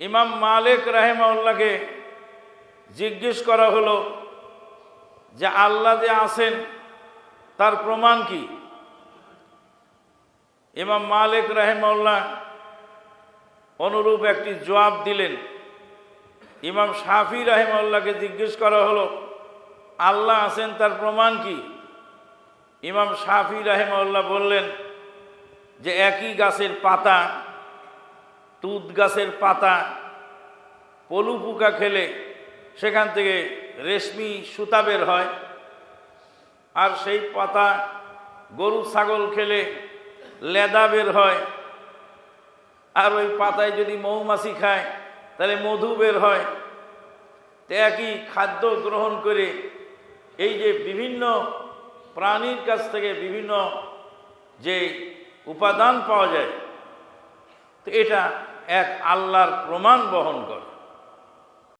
ইমাম মালিক রাহিমাহুল্লাহকে জিজ্ঞেস করা হলো যে আল্লাহ যে আছেন তার প্রমাণ কি? ইমাম মালিক রাহিমাহুল্লাহ অনুরূপ একটি জবাব দিলেন। ইমাম শাফি রাহিমাহুল্লাহকে জিজ্ঞেস করা হলো আল্লাহ আছেন তার প্রমাণ কি? ইমাম শাফি রাহিমাহুল্লাহ বললেন যে একই গাছের পাতা, তুত গাছের পাতা পলু পোকা খেলে সেখান থেকে রেশমি সুতা বের হয়, আর সেই পাতা গরু ছাগল খেলে লেদা বের হয়, আর ওই পাতায় যদি মৌমাছি খায় তাহলে মধু বের হয়। তো একই খাদ্য গ্রহণ করে এই যে বিভিন্ন প্রাণীর কাছ থেকে বিভিন্ন যে উপাদান পাওয়া যায়, তো এটা এক আল্লাহর প্রমাণ বহন করে।